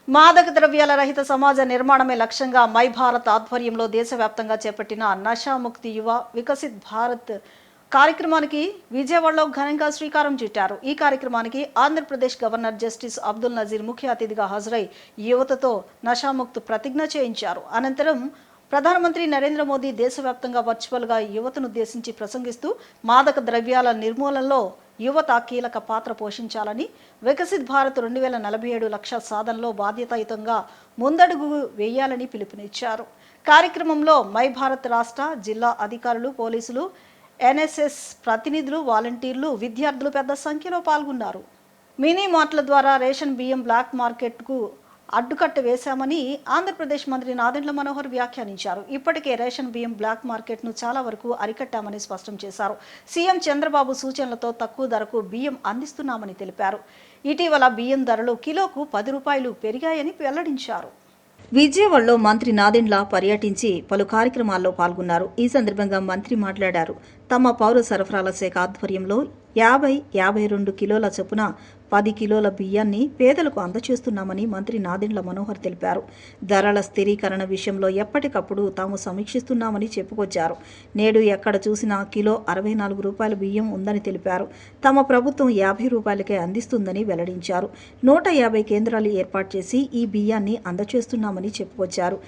మాదక ద్రవ్యాల రహిత సమాజ నిర్మాణమే లక్ష్యంగా మై భారత్ ఆధ్వర్యంలో దేశవ్యాప్తంగా చేపట్టిన నషాముక్తి యువ వికసిత్ భారత్ కార్యక్రమానికి విజయవాడలో ఘనంగా శ్రీకారం చుట్టారు. ఈ కార్యక్రమానికి ఆంధ్రప్రదేశ్ గవర్నర్ జస్టిస్ అబ్దుల్ నజీర్ ముఖ్య అతిథిగా హాజరై యువతతో నషాముక్త్ ప్రతిజ్ఞ చేయించారు. అనంతరం ప్రధానమంత్రి నరేంద్ర మోదీ దేశవ్యాప్తంగా వర్చువల్గా యువతను ఉద్దేశించి ప్రసంగిస్తూ మాదక ద్రవ్యాల నిర్మూలనలో యువత కీలక పాత్ర పోషించాలని, వికసిత్ భారత్ 2047 లక్ష్య సాధనలో బాధ్యతాయుతంగా ముందడుగు వేయాలని పిలుపునిచ్చారు. కార్యక్రమంలో మై భారత్ రాష్ట్ర, జిల్లా అధికారులు, పోలీసులు, ఎన్ఎస్ఎస్ ప్రతినిధులు, వాలంటీర్లు, విద్యార్థులు పెద్ద సంఖ్యలో పాల్గొన్నారు. మినీ మార్ట్ల ద్వారా రేషన్ బియ్యం బ్లాక్ మార్కెట్కు అడ్డుకట్ట వేశామని ఆంధ్రప్రదేశ్ మంత్రి నాదెండ్ల మనోహర్ వ్యాఖ్యానించారు. ఇప్పటికే రేషన్ బియ్యం బ్లాక్ మార్కెట్ను చాలా వరకు అరికట్టామని స్పష్టం చేశారు. సీఎం చంద్రబాబు సూచనలతో తక్కువ ధరకు బియ్యం అందిస్తున్నామని తెలిపారు. ఇటీవల బియ్యం ధరలు కిలోకు 10 రూపాయలు పెరిగాయని వెల్లడించారు. విజయవాడలో మంత్రి నాదెండ్ల పర్యటించి పలు కార్యక్రమాల్లో పాల్గొన్నారు. ఈ సందర్భంగా మంత్రి మాట్లాడారు. తమ పౌర సరఫరాల శాఖ ఆధ్వర్యంలో 50-52 కిలోల చొప్పున 10 కిలోల బియ్యాన్ని పేదలకు అందజేస్తున్నామని మంత్రి నాదెండ్ల మనోహర్ తెలిపారు. ధరల స్థిరీకరణ విషయంలో ఎప్పటికప్పుడు తాము సమీక్షిస్తున్నామని చెప్పుకొచ్చారు. నేడు ఎక్కడ చూసినా కిలో 64 రూపాయల బియ్యం ఉందని తెలిపారు. తమ ప్రభుత్వం 50 రూపాయలకే అందిస్తుందని వెల్లడించారు. 150 కేంద్రాలు ఏర్పాటు చేసి ఈ బియ్యాన్ని అందజేస్తున్నామని చెప్పుకొచ్చారు.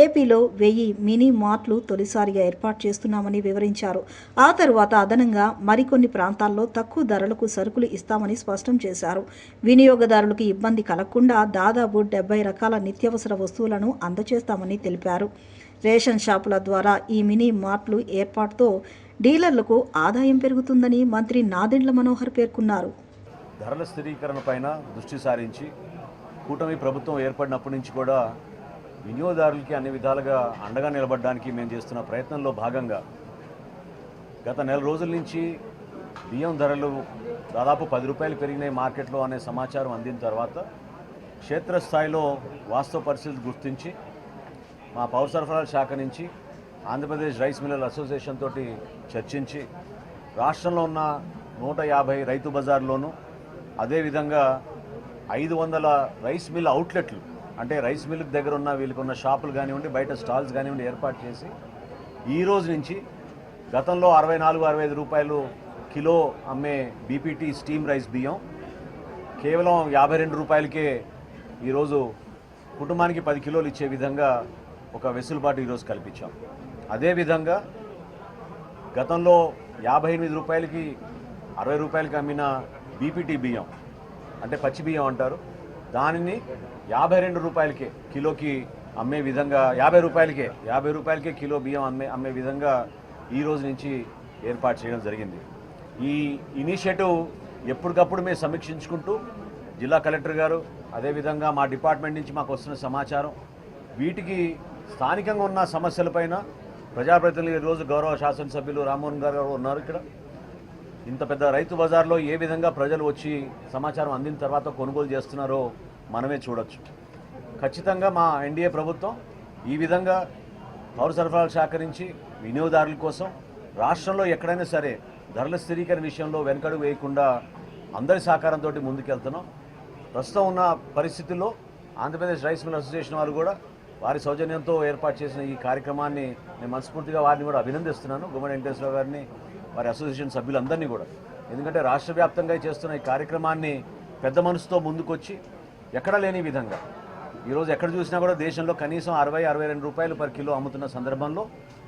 ఏపీలో 1000 మినీ మార్ట్లు తొలిసారిగా ఏర్పాటు చేస్తున్నామని వివరించారు. ఆ తరువాత అదనంగా మరికొన్ని ప్రాంతాల్లో తక్కువ ధరలకు సరుకులు ఇస్తామని స్పష్టం చేశారు. వినియోగదారులకు ఇబ్బంది కలగకుండా దాదాపు 70 రకాల నిత్యావసర వస్తువులను అందజేస్తామని తెలిపారు. రేషన్ షాపుల ద్వారా ఈ మినీ మార్ట్లు ఏర్పాటుతో డీలర్లకు ఆదాయం పెరుగుతుందని మంత్రి నాదెండ్ల మనోహర్ పేర్కొన్నారు. ధరల స్థిరీకరణ పైన దృష్టి సారించి కూటమి ప్రభుత్వం ఏర్పడినప్పటి నుంచి కూడా వినియోగదారులకి అన్ని విధాలుగా అండగా నిలబడడానికి మేము చేస్తున్న ప్రయత్నంలో భాగంగా గత నెల రోజుల నుంచి బియ్యం ధరలు దాదాపు 10 రూపాయలు పెరిగినాయి మార్కెట్లో అనే సమాచారం అందిన తర్వాత క్షేత్రస్థాయిలో వాస్తవ పరిస్థితులు గుర్తించి మా పౌర సరఫరాల శాఖ నుంచి ఆంధ్రప్రదేశ్ రైస్ మిల్లర్ అసోసియేషన్ తోటి చర్చించి రాష్ట్రంలో ఉన్న 150 రైతు బజార్లోనూ అదేవిధంగా 500 రైస్ మిల్ అవుట్లెట్లు అంటే రైస్ మిల్ దగ్గర ఉన్న వీళ్ళకున్న షాపులు కానివ్వండి, బయట స్టాల్స్ కానివ్వండి ఏర్పాటు చేసి ఈ రోజు నుంచి గతంలో 64-65 రూపాయలు కిలో అమ్మే బీపీటీ స్టీమ్ రైస్ బియ్యం కేవలం 52 రూపాయలకే ఈరోజు కుటుంబానికి 10 కిలోలు ఇచ్చే విధంగా ఒక వెసులుబాటు ఈరోజు కల్పించాం. అదేవిధంగా గతంలో 58 రూపాయలకి 60 రూపాయలకి అమ్మిన బీపీటీ బియ్యం అంటే పచ్చి బియ్యం అంటారు, దానిని 52 రూపాయలకే కిలోకి అమ్మే విధంగా 50 రూపాయలకే కిలో బియ్యం అమ్మే విధంగా ఈ రోజు నుంచి ఏర్పాటు చేయడం జరిగింది. ఈ ఇనిషియేటివ్ ఎప్పటికప్పుడు మేము సమీక్షించుకుంటూ జిల్లా కలెక్టర్ గారు అదేవిధంగా మా డిపార్ట్మెంట్ నుంచి మాకు వస్తున్న సమాచారం వీటికి స్థానికంగా ఉన్న సమస్యలపైన ప్రజాప్రతినిధులు ఈరోజు గౌరవ శాసనసభ్యులు రామ్మోహన్ గారు ఉన్నారు. ఇక్కడ ఇంత పెద్ద రైతు బజార్లో ఏ విధంగా ప్రజలు వచ్చి సమాచారం అందిన తర్వాత కొనుగోలు చేస్తున్నారో మనమే చూడొచ్చు. ఖచ్చితంగా మా ఎన్డీఏ ప్రభుత్వం ఈ విధంగా పౌర సరఫరాల శాఖ నుంచి వినియోగదారుల కోసం రాష్ట్రంలో ఎక్కడైనా సరే ధరల స్థిరీకరణ విషయంలో వెనకడుగు వేయకుండా అందరి సహకారంతో ముందుకెళ్తున్నాం. ప్రస్తుతం ఉన్న పరిస్థితుల్లో ఆంధ్రప్రదేశ్ రైస్ మిల్ అసోసియేషన్ వారు కూడా వారి సౌజన్యంతో ఏర్పాటు చేసిన ఈ కార్యక్రమాన్ని నేను మనస్ఫూర్తిగా వారిని కూడా అభినందిస్తున్నాను. గుమ్మడి వెంకటేశ్వరరావు గారిని, వారి అసోసియేషన్ సభ్యులందరినీ కూడా. ఎందుకంటే రాష్ట్ర వ్యాప్తంగా చేస్తున్న ఈ కార్యక్రమాన్ని పెద్ద మనసుతో ముందుకొచ్చి ఎక్కడా లేని విధంగా ఈరోజు ఎక్కడ చూసినా కూడా దేశంలో కనీసం 60-62 రూపాయలు పర్ కిలో అమ్ముతున్న సందర్భంలో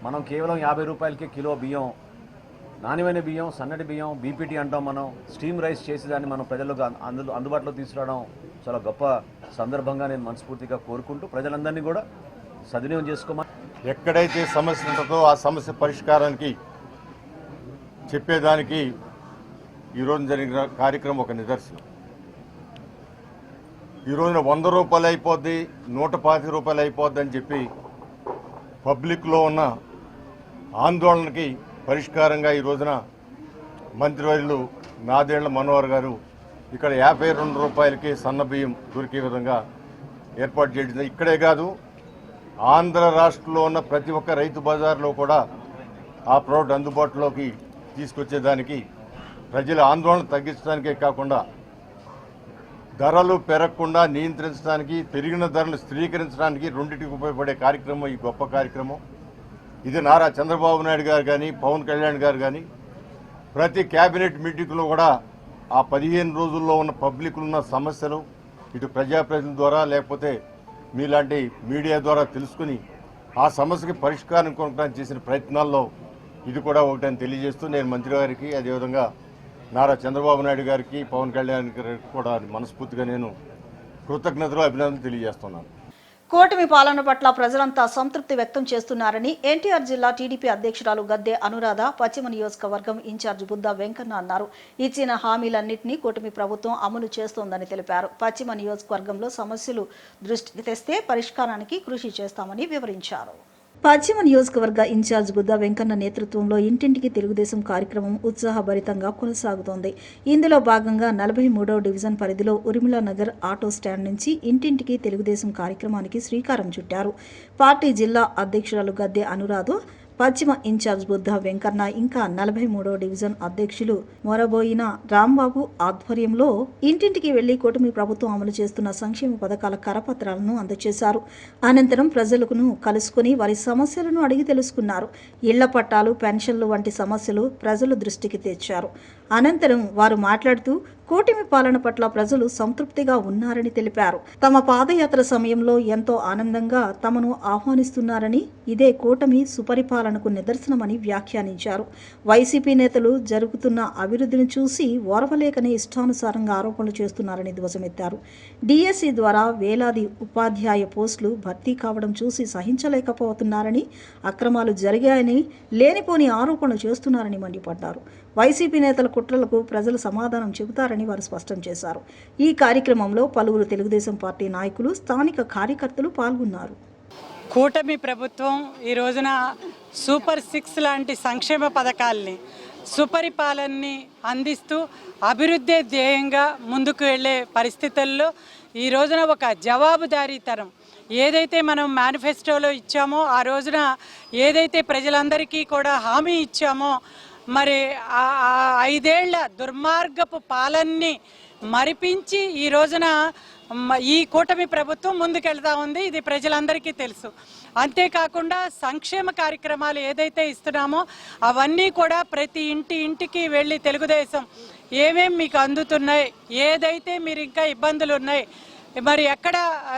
మనం కేవలం 50 రూపాయలకి కిలో బియ్యం, నాణ్యమైన బియ్యం, సన్నటి బియ్యం, బీపీటీ అంటాం మనం, స్టీమ్ రైస్ చేసి దాన్ని మనం ప్రజలకు అందుబాటులో తీసుకురావడం చాలా గొప్ప సందర్భంగా నేను మనస్ఫూర్తిగా కోరుకుంటూ ప్రజలందరినీ కూడా సద్వినియోగం చేసుకోమని, ఎక్కడైతే సమస్య ఉంటుందో ఆ సమస్య పరిష్కారానికి చెప్పేదానికి ఈరోజు జరిగిన కార్యక్రమం ఒక నిదర్శనం. ఈ రోజున 100 రూపాయలు అయిపోద్ది, 125 రూపాయలు అయిపోద్ది అని చెప్పి పబ్లిక్లో ఉన్న ఆందోళనకి పరిష్కారంగా ఈ రోజున మంత్రివర్యులు నాదెండ్ల మనోహర్ గారు ఇక్కడ 52 రూపాయలకి సన్న బియ్యం దొరికే విధంగా ఏర్పాటు చేయడం. ఇక్కడే కాదు, ఆంధ్ర రాష్ట్రంలో ఉన్న ప్రతి ఒక్క రైతు బజార్లో కూడా ఆ ప్రోడక్ట్ అందుబాటులోకి తీసుకొచ్చేదానికి ప్రజల ఆందోళన తగ్గించడానికే కాకుండా ధరలు పెరగకుండా నియంత్రించడానికి, పెరిగిన ధరలు స్థిరీకరించడానికి రెండింటికి ఉపయోగపడే కార్యక్రమం ఈ గొప్ప కార్యక్రమం. ఇది నారా చంద్రబాబు నాయుడు గారు కానీ, పవన్ కళ్యాణ్ గారు కానీ ప్రతి కేబినెట్ మీటింగ్లో కూడా ఆ 15 రోజుల్లో ఉన్న పబ్లిక్ ఉన్న సమస్యలు ఇటు ప్రజాప్రతినిధుల ద్వారా లేకపోతే మీలాంటి మీడియా ద్వారా తెలుసుకుని ఆ సమస్యకి పరిష్కారం కొనడానికి చేసిన ప్రయత్నాల్లో ఇది కూడా ఒకటని తెలియజేస్తూ నేను మంత్రి గారికి, అదేవిధంగా నారా చంద్రబాబు నాయుడు గారికి, పవన్ కళ్యాణ్ గారికి కూడా మనస్ఫూర్తిగా నేను కృతజ్ఞతలు, అభినందనలు తెలియజేస్తున్నాను. కూటమి పాలన పట్ల ప్రజలంతా సంతృప్తి వ్యక్తం చేస్తున్నారని ఎన్టీఆర్ జిల్లా టీడీపీ అధ్యక్షురాలు గద్దె అనురాధ, పశ్చిమ నియోజకవర్గం ఇన్ఛార్జ్ బుద్దా వెంకన్న అన్నారు. ఇచ్చిన హామీలన్నింటినీ కూటమి ప్రభుత్వం అమలు చేస్తోందని తెలిపారు. పశ్చిమ నియోజకవర్గంలో సమస్యలు దృష్టికి తెస్తే పరిష్కారానికి కృషి చేస్తామని వివరించారు. పశ్చిమ నియోజకవర్గ ఇన్ఛార్జ్ బుద్దా వెంకన్న నేతృత్వంలో ఇంటింటికి తెలుగుదేశం కార్యక్రమం ఉత్సాహభరితంగా కొనసాగుతోంది. ఇందులో భాగంగా 43వ డివిజన్ పరిధిలో ఉర్మిళా నగర్ ఆటో స్టాండ్ నుంచి ఇంటింటికి తెలుగుదేశం కార్యక్రమానికి శ్రీకారం చుట్టారు. పార్టీ జిల్లా అధ్యక్షురాలు గద్దె అనురాధ, పశ్చిమ ఇన్ఛార్జ్ బుద్దా వెంకన్న ఇంకా 43వ డివిజన్ అధ్యక్షులు మొరబోయిన రాంబాబు ఆధ్వర్యంలో ఇంటింటికి వెళ్లి కూటమి ప్రభుత్వం అమలు చేస్తున్న సంక్షేమ పథకాల కరపత్రాలను అందజేశారు. అనంతరం ప్రజలను కలుసుకుని వారి సమస్యలను అడిగి తెలుసుకున్నారు. ఇళ్ల పట్టాలు, పెన్షన్లు వంటి సమస్యలు ప్రజల దృష్టికి తెచ్చారు. అనంతరం వారు మాట్లాడుతూ కూటమి పాలన పట్ల ప్రజలు సంతృప్తిగా ఉన్నారని తెలిపారు. తమ పాదయాత్ర సమయంలో ఎంతో ఆనందంగా తమను ఆహ్వానిస్తున్నారని, ఇదే కూటమి సుపరిపాలనకు నిదర్శనమని వ్యాఖ్యానించారు. వైసీపీ నేతలు జరుగుతున్న అభివృద్ధిని చూసి ఓర్వలేకనే ఇష్టానుసారంగా ఆరోపణలు చేస్తున్నారని ధ్వజమెత్తారు. డిఎస్సి ద్వారా వేలాది ఉపాధ్యాయ పోస్టులు భర్తీ కావడం చూసి సహించలేకపోతున్నారని, అక్రమాలు జరిగాయని లేనిపోని ఆరోపణలు చేస్తున్నారని మండిపడ్డారు. వైసీపీ నేతల కుట్రలకు ప్రజలు సమాధానం చెబుతారని వారు స్పష్టం చేశారు. ఈ కార్యక్రమంలో పలువురు తెలుగుదేశం పార్టీ నాయకులు, స్థానిక కార్యకర్తలు పాల్గొన్నారు. కూటమి ప్రభుత్వం ఈ రోజున సూపర్ 6 లాంటి సంక్షేమ పథకాల్ని, సుపరిపాలనని అందిస్తూ అభివృద్ధి ధ్యేయంగా ముందుకు వెళ్ళే పరిస్థితుల్లో ఈ రోజున ఒక జవాబుదారీతనం ఏదైతే మనం మేనిఫెస్టోలో ఇచ్చామో, ఆ రోజున ఏదైతే ప్రజలందరికీ కూడా హామీ ఇచ్చామో, మరి 5 ఏళ్ల దుర్మార్గపు పాలనని మరిపించి ఈ రోజున ఈ కూటమి ప్రభుత్వం ముందుకెళ్తా ఉంది. ఇది ప్రజలందరికీ తెలుసు. అంతేకాకుండా సంక్షేమ కార్యక్రమాలు ఏదైతే ఇస్తున్నామో అవన్నీ కూడా ప్రతి ఇంటికి వెళ్ళి తెలుగుదేశం ఏమేమి మీకు అందుతున్నాయి, ఏదైతే మీరు ఇంకా ఇబ్బందులు ఉన్నాయి, మరి ఎక్కడ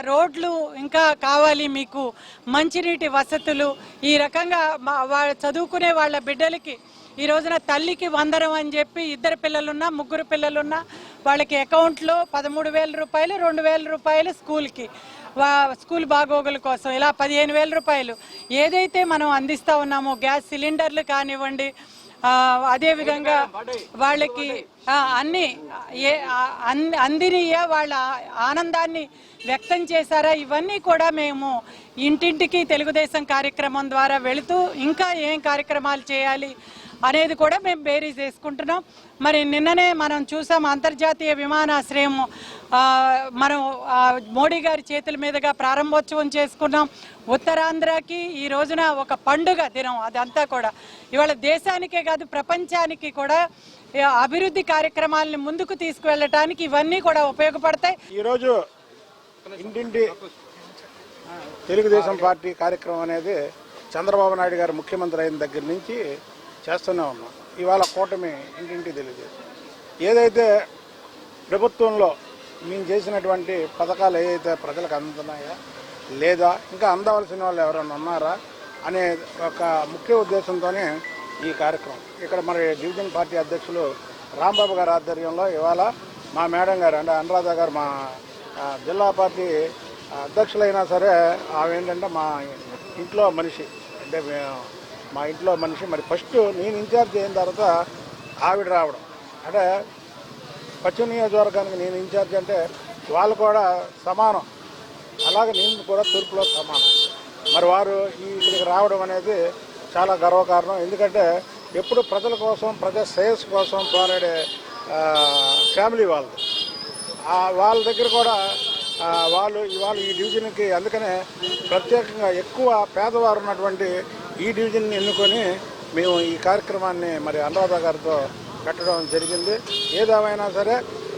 రోడ్లు ఇంకా కావాలి, మీకు మంచినీటి వసతులు, ఈ రకంగా చదువుకునే వాళ్ళ బిడ్డలకి ఈ రోజున తల్లికి 100 అని చెప్పి 2 పిల్లలున్నా 3 పిల్లలున్నా వాళ్ళకి అకౌంట్లో 13,000 రూపాయలు, 2,000 రూపాయలు స్కూల్కి, స్కూల్ బాగోగుల కోసం ఇలా 15,000 రూపాయలు ఏదైతే మనం అందిస్తూ ఉన్నామో, గ్యాస్ సిలిండర్లు కానివ్వండి, అదేవిధంగా వాళ్ళకి అన్ని అందినయ్యా, వాళ్ళ ఆనందాన్ని వ్యక్తం చేశారా, ఇవన్నీ కూడా మేము ఇంటింటికి తెలుగుదేశం కార్యక్రమం ద్వారా వెళుతూ ఇంకా ఏం కార్యక్రమాలు చేయాలి అనేది కూడా మేము బేరీజ్ చేసుకుంటున్నాం. మరి నిన్ననే మనం చూసాం, అంతర్జాతీయ విమానాశ్రయం మనం మోడీ గారి చేతుల మీదుగా ప్రారంభోత్సవం చేసుకున్నాం. ఉత్తరాంధ్రకి ఈ రోజున ఒక పండుగ దినం. అదంతా కూడా ఇవాళ దేశానికే కాదు ప్రపంచానికి కూడా అభివృద్ధి కార్యక్రమాలని ముందుకు తీసుకువెళ్ళటానికి ఇవన్నీ కూడా ఉపయోగపడతాయి. ఈరోజు ఇంటింటి తెలుగుదేశం పార్టీ కార్యక్రమం అనేది చంద్రబాబు నాయుడు గారు ముఖ్యమంత్రి అయిన దగ్గర నుంచి చేస్తూనే ఉన్నాం. ఇవాళ కూటమి ఇంటింటి తెలుగుదేశం ఏదైతే ప్రభుత్వంలో మేము చేసినటువంటి పథకాలు ఏదైతే ప్రజలకు అందుతున్నాయా లేదా ఇంకా అందవలసిన వాళ్ళు ఎవరైనా ఉన్నారా అనే ఒక ముఖ్య ఉద్దేశంతోనే ఈ కార్యక్రమం. ఇక్కడ మరి డివిజన్ పార్టీ అధ్యక్షులు రాంబాబు గారి ఆధ్వర్యంలో ఇవాళ మా మేడం గారు అంటే అనురాధ గారు మా జిల్లా పార్టీ అధ్యక్షులైనా సరే ఆమె ఏంటంటే మా ఇంట్లో మనిషి, అంటే మా ఇంట్లో మనిషి. మరి ఫస్ట్ నేను ఇన్ఛార్జ్ అయిన తర్వాత ఆవిడ రావడం, అంటే పశ్చిమ నియోజకవర్గానికి నేను ఇన్ఛార్జ్ అంటే వాళ్ళు కూడా సమానం, అలాగే నేను కూడా తూర్పులో సమానం. మరి వారు ఇక్కడికి రావడం అనేది చాలా గర్వకారణం. ఎందుకంటే ఎప్పుడు ప్రజల కోసం, ప్రజా శ్రేయస్సు కోసం పోరాడే ఫ్యామిలీ వాళ్ళది. వాళ్ళ దగ్గర కూడా వాళ్ళు ఇవాళ ఈ డివిజన్కి అందుకనే ప్రత్యేకంగా ఎక్కువ పేదవారు ఉన్నటువంటి ఈ డివిజన్ని ఎన్నుకొని మేము ఈ కార్యక్రమాన్ని మరి అనురాధ గారితో పెట్టడం జరిగింది. ఏదేమైనా సరే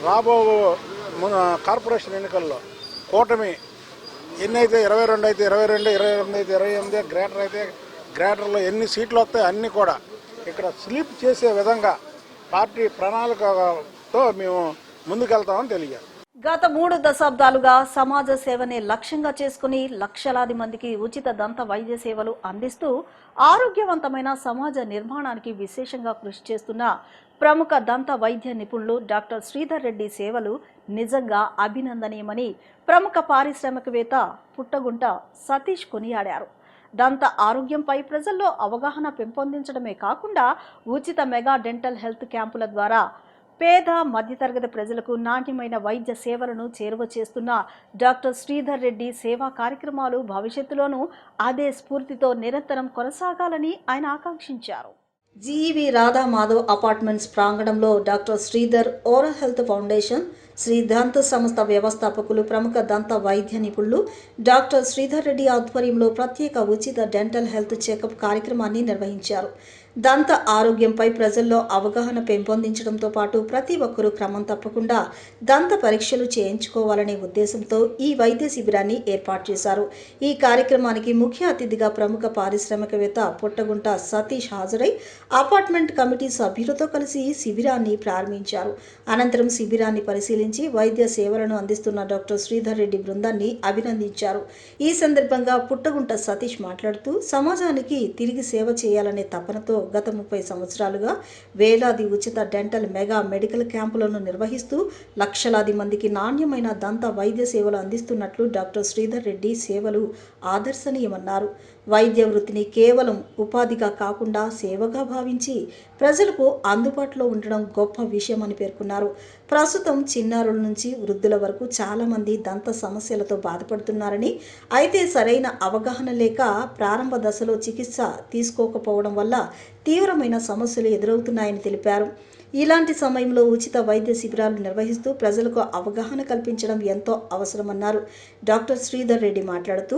రాబో కార్పొరేషన్ ఎన్నికల్లో కూటమి ఎన్నైతే 22 అయితే 22, 28 అయితే 28, గ్రేటర్ అయితే గ్రేటర్లో ఎన్ని సీట్లు వస్తాయో అన్నీ కూడా ఇక్కడ స్లీప్ చేసే విధంగా పార్టీ ప్రణాళికతో మేము ముందుకెళ్తామని తెలియజేస్తాం. గత 3 దశాబ్దాలుగా సమాజ సేవనే లక్ష్యంగా చేసుకుని లక్షలాది మందికి ఉచిత దంత వైద్య సేవలు అందిస్తూ ఆరోగ్యవంతమైన సమాజ నిర్మాణానికి విశేషంగా కృషి చేస్తున్న ప్రముఖ దంత వైద్య నిపుణులు డాక్టర్ శ్రీధర్ రెడ్డి సేవలు నిజంగా అభినందనీయమని ప్రముఖ పారిశ్రామికవేత్త పుట్టగుంట సతీష్ కొనియాడారు. దంత ఆరోగ్యంపై ప్రజల్లో అవగాహన పెంపొందించడమే కాకుండా ఉచిత మెగా డెంటల్ హెల్త్ క్యాంపుల ద్వారా పేద మధ్యతరగతి ప్రజలకు నాణ్యమైన వైద్య సేవలను చేరువ చేస్తున్న డాక్టర్ శ్రీధర్ రెడ్డి సేవా కార్యక్రమాలు భవిష్యత్తులోనూ అదే స్ఫూర్తితో నిరంతరం కొనసాగాలని ఆయన ఆకాంక్షించారు. జీవి రాధా మాధవ్ అపార్ట్మెంట్స్ ప్రాంగణంలో doctor Sridhar oral health foundation, Sri దంత సంస్థ వ్యవస్థాపకులు, ప్రముఖ దంత వైద్య నిపుణులు డాక్టర్ శ్రీధర్ రెడ్డి ఆధ్వర్యంలో ప్రత్యేక ఉచిత డెంటల్ హెల్త్ చెకప్ కార్యక్రమాన్ని నిర్వహించారు. దంత ఆరోగ్యంపై ప్రజల్లో అవగాహన పెంపొందించడంతో పాటు ప్రతి ఒక్కరూ క్రమం తప్పకుండా దంత పరీక్షలు చేయించుకోవాలనే ఉద్దేశంతో ఈ వైద్య శిబిరాన్ని ఏర్పాటు చేశారు. ఈ కార్యక్రమానికి ముఖ్య అతిథిగా ప్రముఖ పారిశ్రామికవేత్త పుట్టగుంట సతీష్ హాజరై అపార్ట్మెంట్ కమిటీ సభ్యులతో కలిసి శిబిరాన్ని ప్రారంభించారు. అనంతరం శిబిరాన్ని పరిశీలించి వైద్య సేవలను అందిస్తున్న డాక్టర్ శ్రీధర్ రెడ్డి బృందాన్ని అభినందించారు. ఈ సందర్భంగా పుట్టగుంట సతీష్ మాట్లాడుతూ సమాజానికి తిరిగి సేవ చేయాలనే తపనతో గత 30 సంవత్సరాలుగా వేలాది ఉచిత డెంటల్ మెగా మెడికల్ క్యాంపులను నిర్వహిస్తూ లక్షలాది మందికి నాణ్యమైన దంత వైద్య సేవలు అందిస్తున్నట్లు డాక్టర్ శ్రీధర్ రెడ్డి సేవలు ఆదర్శనీయమన్నారు. వైద్య వృత్తిని కేవలం ఉపాధిగా కాకుండా సేవగా భావించి ప్రజలకు అందుబాటులో ఉండడం గొప్ప విషయమని పేర్కొన్నారు. ప్రస్తుతం చిన్నారుల నుంచి వృద్ధుల వరకు చాలామంది దంత సమస్యలతో బాధపడుతున్నారని, అయితే సరైన అవగాహన లేక ప్రారంభ దశలో చికిత్స తీసుకోకపోవడం వల్ల తీవ్రమైన సమస్యలు ఎదురవుతున్నాయని తెలిపారు. ఇలాంటి సమయంలో ఉచిత వైద్య శిబిరాలు నిర్వహిస్తూ ప్రజలకు అవగాహన కల్పించడం ఎంతో అవసరమన్నారు. డాక్టర్ శ్రీధర్ రెడ్డి మాట్లాడుతూ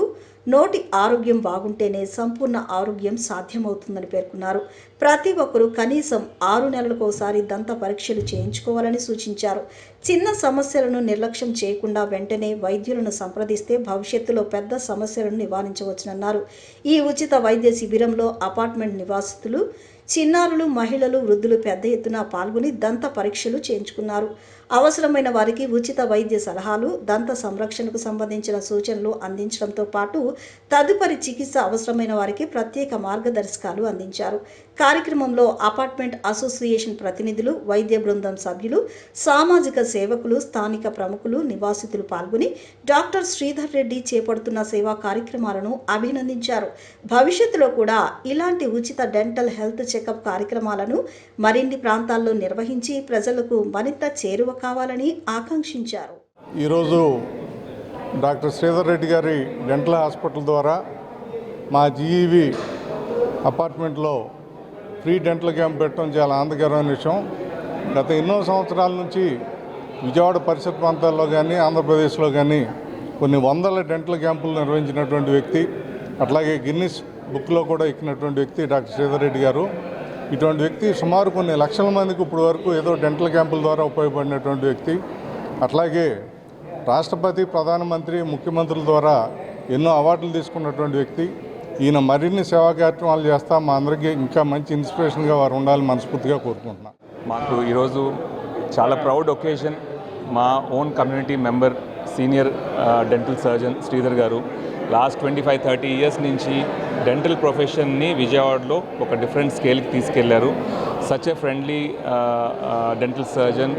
నోటి ఆరోగ్యం బాగుంటేనే సంపూర్ణ ఆరోగ్యం సాధ్యమవుతుందని పేర్కొన్నారు. ప్రతి ఒక్కరూ కనీసం 6 నెలలకోసారి దంత పరీక్షలు చేయించుకోవాలని సూచించారు. చిన్న సమస్యలను నిర్లక్ష్యం చేయకుండా వెంటనే వైద్యులను సంప్రదిస్తే భవిష్యత్తులో పెద్ద సమస్యలను నివారించవచ్చునన్నారు. ఈ ఉచిత వైద్య శిబిరంలో అపార్ట్మెంట్ నివాసితులు, చిన్నారులు, మహిళలు, వృద్ధులు పెద్ద ఎత్తున పాల్గొని దంత పరీక్షలు చేయించుకున్నారు. అవసరమైన వారికి ఉచిత వైద్య సలహాలు, దంత సంరక్షణకు సంబంధించిన సూచనలు అందించడంతో పాటు తదుపరి చికిత్స అవసరమైన వారికి ప్రత్యేక మార్గదర్శకాలు అందించారు. కార్యక్రమంలో అపార్ట్మెంట్ అసోసియేషన్ ప్రతినిధులు, వైద్య బృందం సభ్యులు, సామాజిక సేవకులు, స్థానిక ప్రముఖులు, నివాసితులు పాల్గొని డాక్టర్ శ్రీధర్ రెడ్డి చేపడుతున్న సేవా కార్యక్రమాలను అభినందించారు. భవిష్యత్తులో కూడా ఇలాంటి ఉచిత డెంటల్ హెల్త్ చెకప్ కార్యక్రమాలను మరిన్ని ప్రాంతాల్లో నిర్వహించి ప్రజలకు మరింత చేరువ కావాలని ఆకాంక్షించారు. ఈరోజు డాక్టర్ శ్రీధర్ రెడ్డి గారి డెంటల్ హాస్పిటల్ ద్వారా మా జీఈవి అపార్ట్మెంట్లో ఫ్రీ డెంటల్ క్యాంప్ పెట్టడం చాలా ఆనందకరమైన విషయం. గత ఎన్నో సంవత్సరాల నుంచి విజయవాడ పరిసర ప్రాంతాల్లో కానీ ఆంధ్రప్రదేశ్లో కానీ కొన్ని వందల డెంటల్ క్యాంపులు నిర్వహించినటువంటి వ్యక్తి, అట్లాగే గిన్నిస్ బుక్లో కూడా ఎక్కినటువంటి వ్యక్తి డాక్టర్ శ్రీధర్ రెడ్డి గారు. ఇటువంటి వ్యక్తి సుమారు కొన్ని లక్షల మందికి ఇప్పుడు వరకు ఏదో డెంటల్ క్యాంపుల ద్వారా ఉపయోగపడినటువంటి వ్యక్తి. అట్లాగే రాష్ట్రపతి, ప్రధానమంత్రి, ముఖ్యమంత్రుల ద్వారా ఎన్నో అవార్డులు తీసుకున్నటువంటి వ్యక్తి. ఈయన మరిన్ని సేవా కార్యక్రమాలు చేస్తా మా అందరికీ ఇంకా మంచి ఇన్స్పిరేషన్గా వారు ఉండాలని మనస్ఫూర్తిగా కోరుకుంటున్నాను. మాకు ఈరోజు చాలా ప్రౌడ్ ఒకేషన్. మా own community member, senior dental surgeon Sridhar గారు లాస్ట్ 25-30 ఇయర్స్ నుంచి డెంటల్ ప్రొఫెషన్ని విజయవాడలో ఒక డిఫరెంట్ స్కేల్కి తీసుకెళ్లారు. Such a friendly dental surgeon,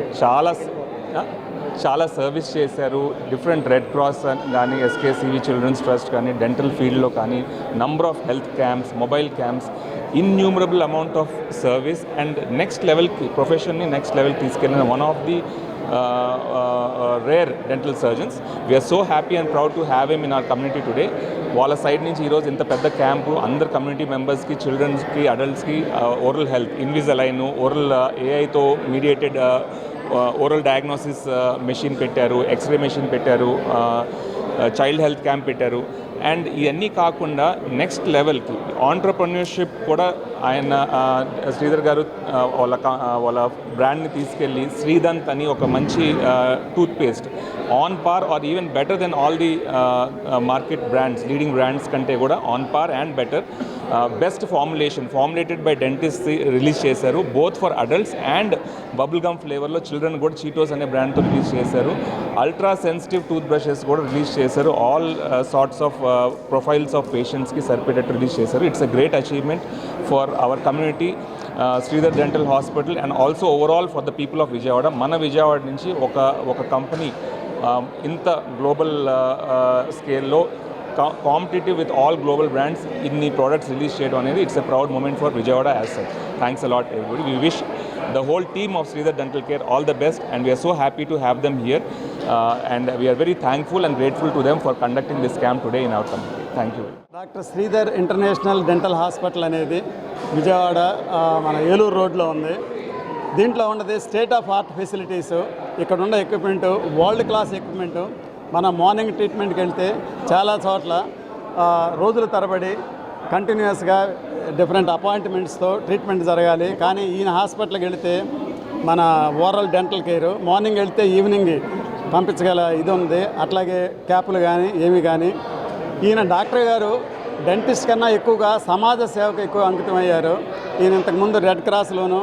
చాలా సర్వీస్ చేశారు. డిఫరెంట్ రెడ్ క్రాస్ కానీ, ఎస్కేసివి చిల్డ్రన్స్ ట్రస్ట్ కానీ, డెంటల్ ఫీల్డ్లో కానీ number of health camps, mobile camps, innumerable amount of service and next లెవెల్కి ప్రొఫెషన్ని నెక్స్ట్ లెవెల్కి తీసుకెళ్ళిన one of the rare dental surgeons. We are so happy and proud to have him in our community today. వాళ్ళ side నుంచి ఈరోజు ఇంత పెద్ద camp అందరు community మెంబర్స్కి, చిల్డ్రన్స్కి, అడల్ట్స్కి ఓరల్ హెల్త్, ఇన్విజలైన్, ఓరల్ ఏఐతో మీడియేటెడ్ ఓరల్ డయాగ్నోసిస్ మెషిన్ పెట్టారు, ఎక్స్రే మెషిన్ పెట్టారు, చైల్డ్ హెల్త్ క్యాంప్ పెట్టారు. అండ్ ఇవన్నీ కాకుండా నెక్స్ట్ లెవెల్కి ఆంటర్ప్రెన్యూర్షిప్ కూడా ఆయన శ్రీధర్ గారు వాళ్ళ బ్రాండ్ని తీసుకెళ్ళి శ్రీదంత్ అని ఒక మంచి toothpaste on par or even better than all the market brands, leading brands kante kuda on par and better. Best formulated by dentists release చేశారు, both for adults and bubble gum flavor లో children కూడా Cheetos అనే brand తో release చేశారు. Ultra sensitive tooth brushes కూడా release చేశారు. All sorts of profiles of పేషెంట్స్కి సరిపడేటట్టు రిలీజ్ చేశారు. It's a great achievement for our community, Sridhar dental hospital and also overall for the people of Vijayawada. మన విజయవాడ నుంచి ఒక కంపెనీ ఇంత గ్లోబల్ స్కేల్లో competitive with all global brands ఇన్ని ప్రోడక్ట్స్ రిలీజ్ చేయడం అనేది it's a proud moment for Vijayawada as such. Thanks a lot everybody. We wish the whole team of Sridhar Dental Care all the best, and we are so happy to have them here, and we are very thankful and grateful to them for conducting this camp today in our community. Thank you. Doctor Sridhar international dental hospital అనేది విజయవాడ మన ఏలూరు రోడ్లో ఉంది. దీంట్లో ఉన్నది state of art facilities, ఇక్కడ ఉన్న equipment world class equipment. మనం morning ట్రీట్మెంట్కి వెళ్తే చాలా చోట్ల రోజుల తరబడి కంటిన్యూస్గా డిఫరెంట్ అపాయింట్మెంట్స్తో ట్రీట్మెంట్ జరగాలి. కానీ ఈయన హాస్పిటల్కి వెళితే మన ఓరల్ డెంటల్ కేర్ మార్నింగ్ వెళ్తే ఈవినింగ్ పంపించగల ఇది ఉంది. అట్లాగే క్యాపులు కానీ ఏమి కానీ. ఈయన డాక్టర్ గారు డెంటిస్ట్ కన్నా ఎక్కువగా సమాజ సేవకు ఎక్కువ అంకితమయ్యారు. ఈయన ఇంతకుముందు రెడ్ క్రాస్లోను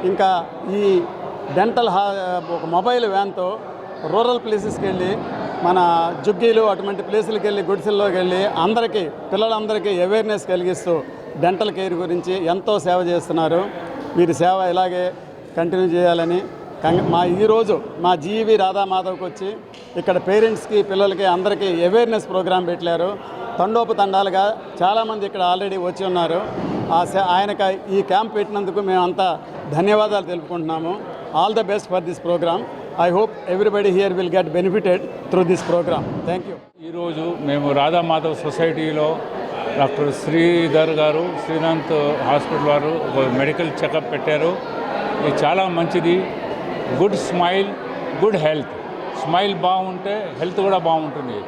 ఇంకా ఈ డెంటల్ ఒక మొబైల్ వ్యాన్తో రూరల్ ప్లేసెస్కి వెళ్ళి మన జుగ్గీలు అటువంటి ప్లేసులకు వెళ్ళి గుడిసెల్లోకి వెళ్ళి అందరికీ పిల్లలందరికీ అవేర్నెస్ కలిగిస్తూ డెంటల్ కేర్ గురించి ఎంతో సేవ చేస్తున్నారు. వీరి సేవ ఇలాగే కంటిన్యూ చేయాలని ఈరోజు మా జీవి రాధామాధవ్కి వచ్చి ఇక్కడ పేరెంట్స్కి పిల్లలకి అందరికీ అవేర్నెస్ ప్రోగ్రాం పెట్టారు. తండోపతండాలుగా చాలామంది ఇక్కడ ఆల్రెడీ వచ్చి ఉన్నారు. ఆయనకు ఈ క్యాంప్ పెట్టినందుకు మేమంతా ధన్యవాదాలు తెలుపుకుంటున్నాము. All the best for this programme. I hope everybody here will get benefited through this program. Thank you. ఈరోజు మేము రాధామాధవ్ సొసైటీలో డాక్టర్ శ్రీధర్ గారు శ్రీనాథ్ హాస్పిటల్ వారు ఒక మెడికల్ చెకప్ పెట్టారు. ఇది చాలా మంచిది. Good smile, good health. Smile బాగుంటే హెల్త్ కూడా బాగుంటుంది.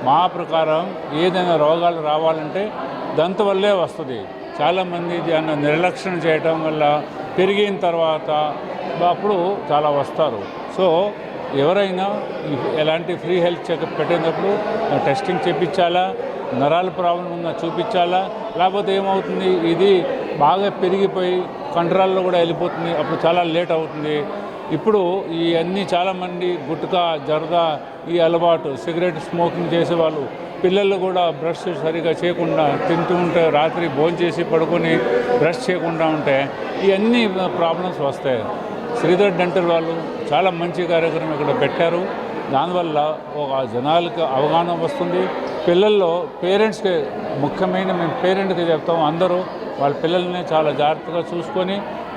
మా ప్రకారం ఏదైనా రోగాలు రావాలంటే దంత వల్లే వస్తుంది. చాలామంది దాన్ని నిర్లక్ష్యం చేయటం వల్ల పెరిగిన తర్వాత అప్పుడు చాలా వస్తారు. సో ఎవరైనా ఎలాంటి ఫ్రీ హెల్త్ చెకప్ పెట్టేటప్పుడు టెస్టింగ్ చేయించాలా, నరాల ప్రాబ్లం ఉందా చూపించాలా, లేకపోతే ఏమవుతుంది ఇది బాగా పెరిగిపోయి కంట్రోల్లో కూడా వెళ్ళిపోతుంది, అప్పుడు చాలా లేట్ అవుతుంది. ఇప్పుడు ఈ అన్నీ చాలామంది గుట్కా జర్దా ఈ అలవాటు సిగరెట్ స్మోకింగ్ చేసేవాళ్ళు పిల్లలు కూడా బ్రష్ సరిగా చేయకుండా తింటూ ఉంటే రాత్రి భోజనం చేసి పడుకొని బ్రష్ చేయకుండా ఉంటే ఇవన్నీ ప్రాబ్లమ్స్ వస్తాయి. శ్రీధర్ డెంటల్ వాళ్ళు చాలా మంచి కార్యక్రమం ఇక్కడ పెట్టారు. దానివల్ల ఒక జనాలకు అవగాహన వస్తుంది. పిల్లల్లో పేరెంట్స్కి ముఖ్యమైన మేము పేరెంట్కి చెప్తాం, అందరూ వాళ్ళ పిల్లల్ని చాలా జాగ్రత్తగా చూసుకొని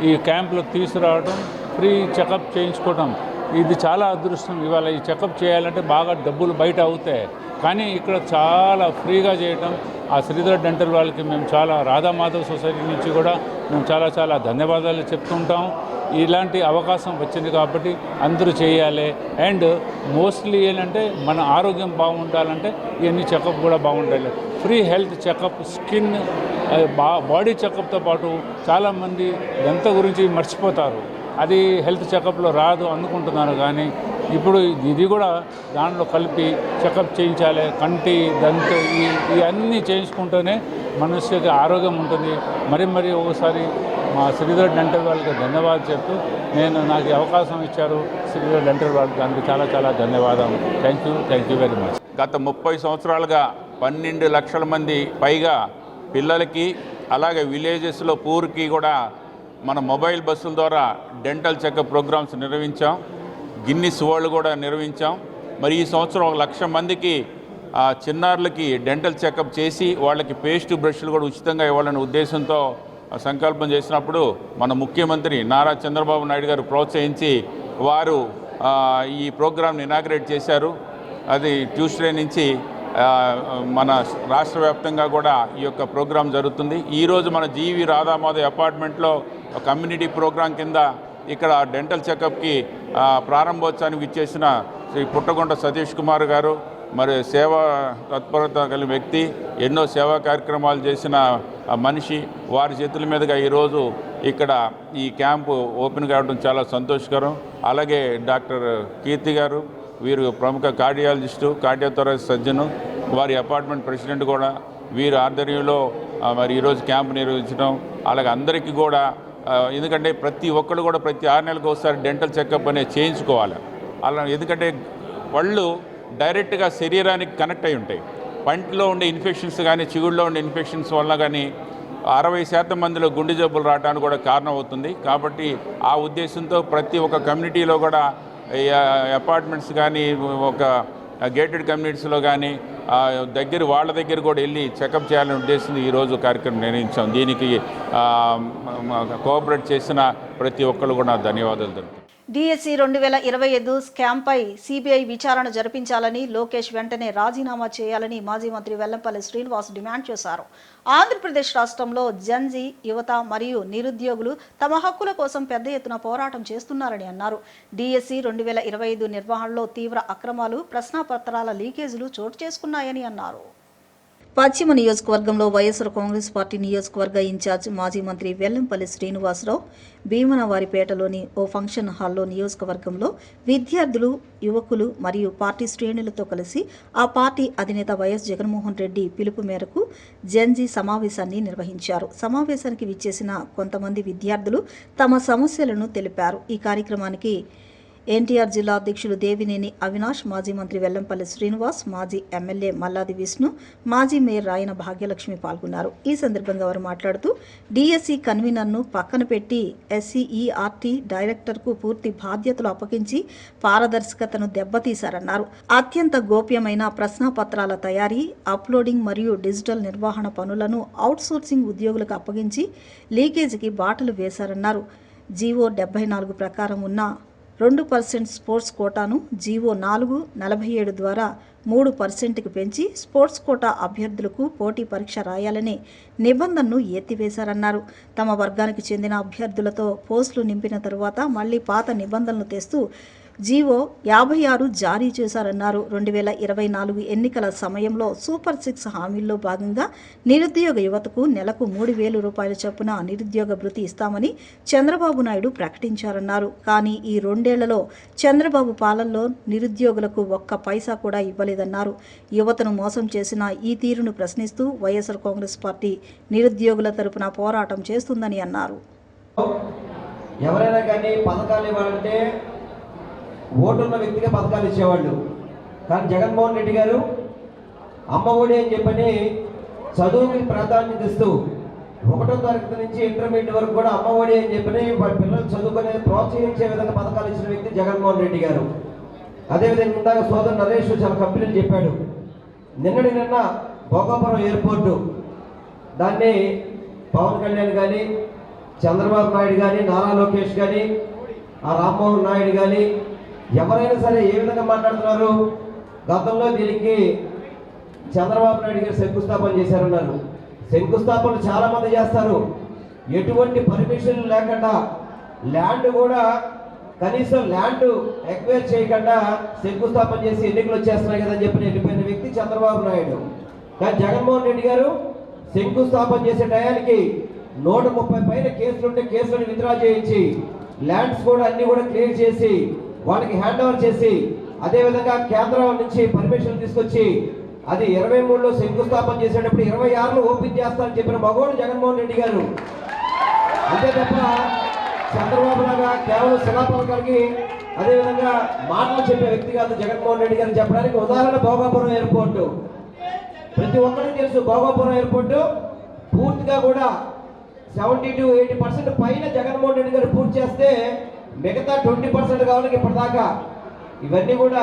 ఈ క్యాంపులకు తీసుకురావడం, ఫ్రీ చెకప్ చేయించుకోవడం ఇది చాలా అదృష్టం. ఇవాళ ఈ చెకప్ చేయాలంటే బాగా డబ్బులు బయట అవుతాయి, కానీ ఇక్కడ చాలా ఫ్రీగా చేయటం ఆ శ్రీధర్ డెంటల్ వాళ్ళకి మేము చాలా రాధామాధవ్ సొసైటీ నుంచి కూడా మేము చాలా ధన్యవాదాలు చెప్తుంటాం. ఇలాంటి అవకాశం వచ్చింది కాబట్టి అందరూ చేయాలి. అండ్ మోస్ట్లీ ఏంటంటే మన ఆరోగ్యం బాగుండాలంటే ఇవన్నీ చెకప్ కూడా బాగుండాలి. Free health checkup, skin body చెకప్తో పాటు చాలామంది దంత గురించి మర్చిపోతారు, అది హెల్త్ చెకప్లో రాదు అనుకుంటున్నారు. కానీ ఇప్పుడు ఇది కూడా దాంట్లో కలిపి చెకప్ చేయించాలి. కంటి దంత ఇవన్నీ చేయించుకుంటూనే మనుషులకి ఆరోగ్యం ఉంటుంది. మరి ఒకసారి మా శ్రీధర్ డెంటల్ వాళ్ళకి ధన్యవాదాలు చెప్తూ నాకు అవకాశం ఇచ్చారు శ్రీధర్ డెంటల్ వాళ్ళకి, దానికి చాలా ధన్యవాదాలు. Thank you very much. గత 30 సంవత్సరాలుగా 12 లక్షల మంది పైగా పిల్లలకి అలాగే విలేజెస్లో పూర్కి కూడా మన మొబైల్ బస్సుల ద్వారా డెంటల్ చెకప్ ప్రోగ్రామ్స్ నిర్వహించాం. గిన్నిస్ వరల్డ్ కూడా నిర్వహించాం. మరి ఈ సంవత్సరం 1 లక్ష మందికి చిన్నారులకి డెంటల్ చెకప్ చేసి వాళ్ళకి పేస్ట్ బ్రష్లు కూడా ఉచితంగా ఇవ్వాలనే ఉద్దేశంతో సంకల్పం చేసినప్పుడు మన ముఖ్యమంత్రి నారా చంద్రబాబు నాయుడు గారు ప్రోత్సహించి వారు ఈ ప్రోగ్రామ్ని ఇనాగ్రేట్ చేశారు. అది ట్యూస్డే నుంచి మన రాష్ట్ర వ్యాప్తంగా కూడా ఈ యొక్క ప్రోగ్రాం జరుగుతుంది. ఈరోజు మన జీవి రాధామాధవ్ అపార్ట్మెంట్లో కమ్యూనిటీ ప్రోగ్రాం కింద ఇక్కడ డెంటల్ చెకప్కి ప్రారంభోత్సవానికి ఇచ్చేసిన శ్రీ పుట్టగొండ సతీష్ కుమార్ గారు మరి సేవా తత్పరత కలిగిన వ్యక్తి, ఎన్నో సేవా కార్యక్రమాలు చేసిన మనిషి, వారి చేతుల మీదుగా ఈరోజు ఇక్కడ ఈ క్యాంపు ఓపెన్ కావడం చాలా సంతోషకరం. అలాగే డాక్టర్ కీర్తి గారు, వీరు ప్రముఖ కార్డియాలజిస్టు, కార్డియోథొరాసిక్ సర్జను, వారి అపార్ట్మెంట్ ప్రెసిడెంట్ కూడా వీరి ఆధ్వర్యంలో మరి ఈరోజు క్యాంప్ నిర్వహించడం, అలాగే అందరికీ కూడా ఎందుకంటే ప్రతి ఒక్కళ్ళు కూడా ప్రతి 6 నెలలకు ఒకసారి డెంటల్ చెకప్ అనేది చేయించుకోవాలి. అలా ఎందుకంటే పళ్ళు డైరెక్ట్గా శరీరానికి కనెక్ట్ అయి ఉంటాయి. పంటిలో ఉండే ఇన్ఫెక్షన్స్ కానీ చిగుళ్ళలో ఉండే ఇన్ఫెక్షన్స్ వల్ల కానీ 60% మందిలో గుండె జబ్బులు రావడానికి కూడా కారణం అవుతుంది. కాబట్టి ఆ ఉద్దేశంతో ప్రతి ఒక్క కమ్యూనిటీలో కూడా అపార్ట్మెంట్స్ కానీ ఒక గేటెడ్ కమ్యూనిటీస్లో కానీ వాళ్ళ దగ్గర కూడా వెళ్ళి చెకప్ చేయాలనే ఉద్దేశంతో ఈరోజు కార్యక్రమం నిర్వహించాం. దీనికి కోఆపరేట్ చేసిన ప్రతి ఒక్కరు కూడా ధన్యవాదాలు తెలుపుతాను. డిఎస్సి 2025 స్కామ్పై సిబిఐ విచారణ జరిపించాలని, లోకేష్ వెంటనే రాజీనామా చేయాలని మాజీ మంత్రి వెల్లంపల్లి శ్రీనివాస్ డిమాండ్ చేశారు. ఆంధ్రప్రదేశ్ రాష్ట్రంలో జెన్జీ యువత మరియు నిరుద్యోగులు తమ హక్కుల కోసం పెద్ద ఎత్తున పోరాటం చేస్తున్నారని అన్నారు. డిఎస్సి 2025 నిర్వహణలో తీవ్ర అక్రమాలు, ప్రశ్నాపత్రాల లీకేజీలు చోటు చేసుకున్నాయని అన్నారు. పశ్చిమ నియోజకవర్గంలో వైఎస్ఆర్ కాంగ్రెస్ పార్టీ నియోజకవర్గ ఇన్ఛార్జ్ మాజీ మంత్రి వెల్లంపల్లి శ్రీనివాసరావు భీమనవారిపేటలోని ఓ ఫంక్షన్ హాల్లో నియోజకవర్గంలో విద్యార్థులు, యువకులు మరియు పార్టీ శ్రేణులతో కలిసి ఆ పార్టీ అధినేత వైఎస్ జగన్మోహన్ రెడ్డి పిలుపు మేరకు జెన్జీ సమావేశాన్ని నిర్వహించారు. సమావేశానికి విచ్చేసిన కొంతమంది విద్యార్థులు తమ సమస్యలను తెలిపారు. ఈ కార్యక్రమానికి ఎన్టీఆర్ జిల్లా అధ్యక్షులు దేవినేని అవినాష్, మాజీ మంత్రి వెల్లంపల్లి శ్రీనివాస్, మాజీ ఎమ్మెల్యే మల్లాది విష్ణు, మాజీ మేయర్ రాయన భాగ్యలక్ష్మి పాల్గొన్నారు. ఈ సందర్భంగా వారు మాట్లాడుతూ డిఎస్సి కన్వీనర్ను పక్కన పెట్టి ఎస్సీఈఆర్టీ డైరెక్టర్కు పూర్తి బాధ్యతలు అప్పగించి పారదర్శకతను దెబ్బతీశారన్నారు. అత్యంత గోప్యమైన ప్రశ్నాపత్రాల తయారీ, అప్లోడింగ్ మరియు డిజిటల్ నిర్వహణ పనులను అవుట్సోర్సింగ్ ఉద్యోగులకు అప్పగించి లీకేజీకి బాటలు వేశారన్నారు. జీవో 74 ప్రకారం ఉన్న 2% స్పోర్ట్స్ కోటాను జీవో 447 ద్వారా 3%కి పెంచి స్పోర్ట్స్ కోటా అభ్యర్థులకు పోటీ పరీక్ష రాయాలనే నిబంధనను ఎత్తివేశారన్నారు. తమ వర్గానికి చెందిన అభ్యర్థులతో పోస్టులు నింపిన తరువాత మళ్లీ పాత నిబంధనలు తెస్తూ జీవో 56 జారీ చేశారన్నారు. 2024 ఎన్నికల సమయంలో సూపర్ 6 హామీల్లో భాగంగా నిరుద్యోగ యువతకు నెలకు 3,000 రూపాయల చొప్పున నిరుద్యోగ భృతి ఇస్తామని చంద్రబాబు నాయుడు ప్రకటించారన్నారు. కానీ ఈ 2 ఏళ్లలో చంద్రబాబు పాలనలో నిరుద్యోగులకు ఒక్క పైసా కూడా ఇవ్వలేదన్నారు. యువతను మోసం చేసిన ఈ తీరును ప్రశ్నిస్తూ వైఎస్ఆర్ కాంగ్రెస్ పార్టీ నిరుద్యోగుల తరపున పోరాటం చేస్తుందని అన్నారు. ఎవరైనా కానీ పథకాలు ఇవ్వాలంటే ఓటున్న వ్యక్తిగా పథకాలు ఇచ్చేవాళ్ళు. కానీ జగన్మోహన్ రెడ్డి గారు అమ్మ ఒడి అని చెప్పని చదువుకి ప్రాధాన్యత ఇస్తూ 1వ తరగతి నుంచి ఇంటర్మీడియట్ వరకు కూడా అమ్మ ఒడి అని చెప్పని వాళ్ళ పిల్లలు చదువుకునేది ప్రోత్సహించే విధంగా పథకాలు ఇచ్చిన వ్యక్తి జగన్మోహన్ రెడ్డి గారు. అదేవిధంగా ఇందాక సోదరు నరేష్ చాలా కంపెనీలు చెప్పాడు. నిన్న భోగాపురం ఎయిర్పోర్టు దాన్ని పవన్ కళ్యాణ్ కానీ, చంద్రబాబు నాయుడు కానీ, నారా లోకేష్ కానీ, ఆ రామ్మోహన్ నాయుడు కానీ ఎవరైనా సరే ఏ విధంగా మాట్లాడుతున్నారు? గతంలో దీనికి చంద్రబాబు నాయుడు గారు శంకుస్థాపన చేశారన్నారు. శంకుస్థాపనలు చాలా మంది చేస్తారు. ఎటువంటి పర్మిషన్ లేకుండా ల్యాండ్ కూడా కనీసం ల్యాండ్ ఎక్వైర్ చేయకుండా శంకుస్థాపన చేసి ఎన్నికలు వచ్చేస్తున్నాయి కదని చెప్పి వెళ్ళిపోయిన వ్యక్తి చంద్రబాబు నాయుడు. కానీ జగన్మోహన్ రెడ్డి గారు శంకుస్థాపన చేసే టయానికి 130 పైన కేసులుంటే కేసులను విత్డ్రా చేయించి ల్యాండ్స్ కూడా అన్ని కూడా క్లియర్ చేసి వాళ్ళకి హ్యాండ్ ఓవర్ చేసి, అదేవిధంగా కేంద్రం నుంచి పర్మిషన్ తీసుకొచ్చి అది 23లో శంకుస్థాపన చేసేటప్పుడు 26లో ఓపెన్ చేస్తారని చెప్పిన మగోడు జగన్మోహన్ రెడ్డి గారు. అంతే తప్ప చంద్రబాబు లాగా కేవలం శిలాపలకాలకి అదేవిధంగా మాటలు చెప్పే వ్యక్తి కాదు జగన్మోహన్ రెడ్డి గారు. చెప్పడానికి ఉదాహరణ భోగాపురం ఎయిర్పోర్టు. ప్రతి ఒక్కరికి తెలుసు భోగాపురం ఎయిర్పోర్టు పూర్తిగా కూడా 70 to 80% పైన జగన్మోహన్ రెడ్డి గారు పూర్తి చేస్తే మిగతా 20% కావాలి ఇప్పటిదాకా. ఇవన్నీ కూడా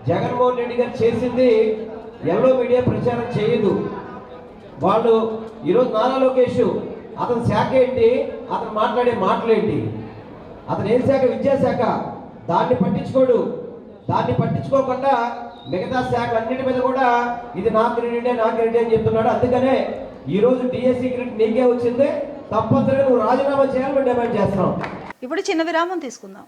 జగన్మోహన్ రెడ్డి గారు చేసింది ఎల్లో మీడియా ప్రచారం చేయదు. వాళ్ళు ఈరోజు నారా లోకేష్ అతని శాఖ ఏంటి, అతను మాట్లాడే మాటలేంటి, అతను ఏం శాఖ? విద్యాశాఖ. దాన్ని పట్టించుకోడు. దాన్ని పట్టించుకోకుండా మిగతా శాఖ అన్నిటి మీద కూడా ఇది నా క్రెడిటే అని చెప్తున్నాడు. అందుకనే ఈరోజు డిఎస్సి క్రెడిట్ నీకే వచ్చింది, తప్పనిసరిగా నువ్వు రాజీనామా చేయాలని డిమాండ్ చేస్తున్నాం. ఇప్పుడు చిన్న విరామం తీసుకుందాం.